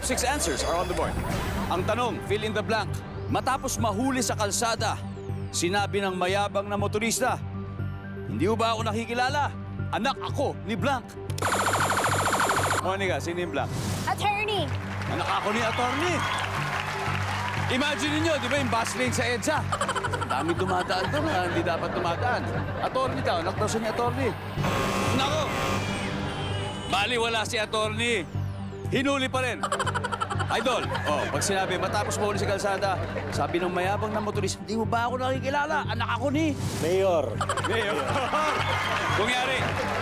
top 6 answers are on the board. Ang tanong, fill in the blank. Matapos mahuli sa kalsada, sinabi ng mayabang na motorista, hindi mo ba ako nakikilala? Anak ako ni Blank. Monica, sino yung Blank? Attorney. Anak ako ni attorney. Imagine niyo, di ba yung bus lane sa EDSA? Dami dumadaan doon na hindi dapat dumadaan. Attorney daw, anak daw siya ni attorney. Nako! Bali, wala si attorney. Hinuli pa rin. Idol, pag sinabi, matapos mahuli sa kalsada, sabi ng mayabang na motorista, hindi mo ba ako nakikilala? Anak ako ni... Mayor. Mayor.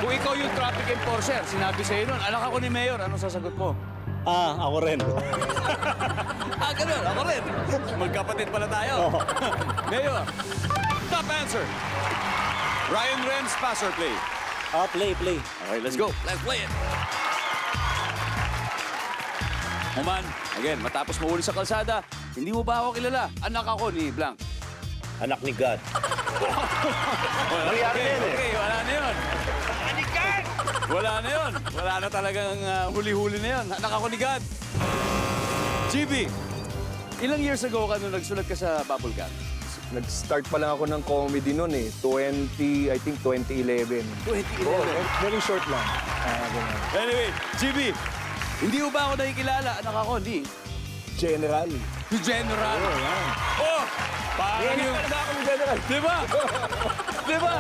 Kung ikaw yung traffic enforcer, sinabi sa'yo nun, anak ako ni Mayor, anong sasagot mo? Ako rin. Ganun, ako rin. Magkapatid pala tayo. Mayor, top answer. Ryan Rems, pass or play? Play. Okay, let's go. Let's play it. Human, again, matapos mahuli sa kalsada, hindi mo ba ako kilala? Anak ako ni Blank. Anak ni God. Nangyari yan eh. Okay, wala na yun. Wala na yun. Wala na talagang huli-huli na yun. Anak ako ni God. GB, ilang years ago ka nung nagsulat ka sa Bubble Gang? Nag-start pa lang ako ng comedy noon eh. 2011. Oo, very short lang. Ganun. Anyway, GB, hindi mo ba ako nakikilala? Anak ako, hindi. General. Si General. Oo, yan. Oh! Parang yung... ako ni General. Di ba? Di ba?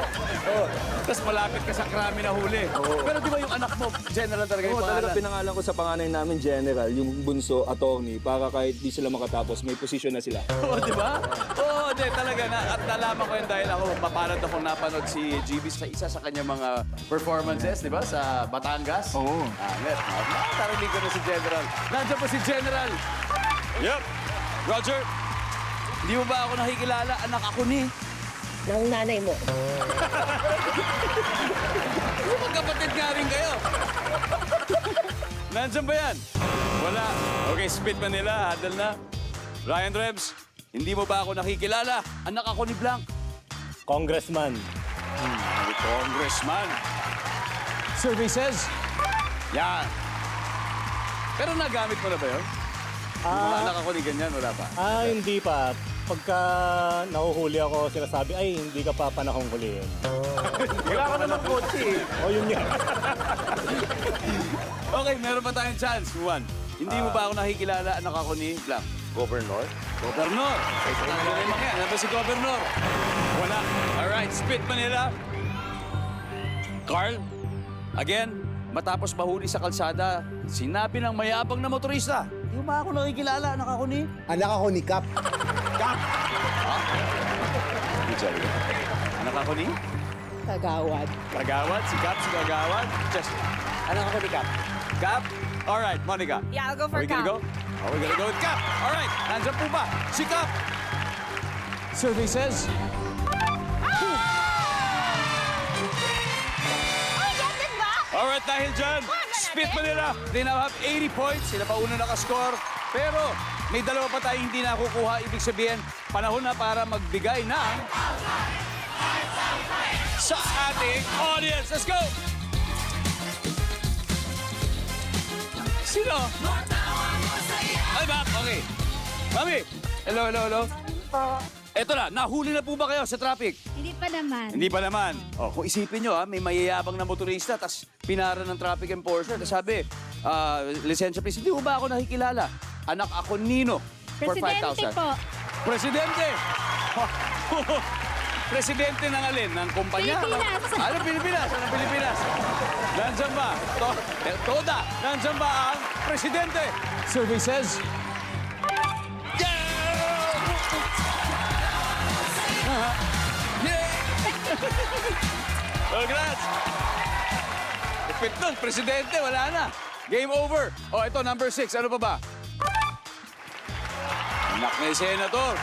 Tapos malapit ka sa krami na huli. Pero di ba yung anak mo, General talaga yung Oo, talaga pangalan? pinangalan ko sa panganay namin General, yung bunso, attorney, para kahit di sila makatapos, may posisyon na sila. Oo, di ba? Oo, di talaga. At nalaman ko yun dahil ako, mapalad akong napanood si GB sa isa sa kanyang mga performances, di ba? Sa Batangas. Oo. Nakatarinig ko na si General. Nandiyan po si General. Yep. Roger, hindi mo ba ako nakikilala? Anak ako ni... Ng nanay mo. Magkapatid nga rin kayo. Nandiyan ba yan? Wala. Okay, spit Manila. Hadal na. Ryan Rebs, hindi mo ba ako nakikilala? Anak ako ni Blank. Congressman. Congressman. Survey says, yan. Pero nagamit mo na ba yun? Yung mga anak ako ni ganyan, wala pa. Hindi pa. Pagka nahuhuli ako, sinasabi, ay, hindi ka pa panahong huliin. Wala ka naman kotse eh. Yun yan. Okay, meron pa tayong chance. Juan, hindi mo ba ako nakikilala? Anak ako ni Blank. Governor? Governor. Ano ba si Governor? Wala. Alright, spit Manila. Carl, again, matapos mahuli sa kalsada, sinabi ng mayabang na motorista, hindi mo ba ako nakikilala? Anak ako ni... Anak ako ni Cap. Cap! Ha? Anak ako ni... Kagawad. Kagawad? Si Cap, si Kagawad? Just... Anak ako ni Cap. Cap? Alright, Monica. Yeah, I'll go Are for we gonna Cap. go? Are we gonna go with Cap? Alright, nandiyan po ba? Si Cap! Survey says... Ay, yan ba? Alright, dahil dyan, spit Manila. They now have 80 points. Sila pa una nakascore. Pero may dalawa pa tayo hindi nakukuha. Ibig sabihin, panahon na para magbigay ng... sa ating audience. Let's go! Sino? Ay, ba? Okay. Mami! Hello. Eto na, nahuli na po ba kayo sa traffic? Hindi pa naman. Hindi pa naman. Kung isipin nyo, may mayayabang na motorista, tas pinara ng traffic enforcer, tas sabi, lisensya please, hindi mo ba ako nakikilala? Anak ako Nino for 5,000. Presidente po. Presidente! Presidente ng alin? Ng kumpanya? Pilipinas. Ano Pilipinas? Ano Pilipinas? Nandiyan ba? Toda! Nandiyan ba ang presidente? Survey says... Congrats! Ipit nun, presidente, wala na. Game over. Ito, number 6. Ano pa ba? Anak ni Senator.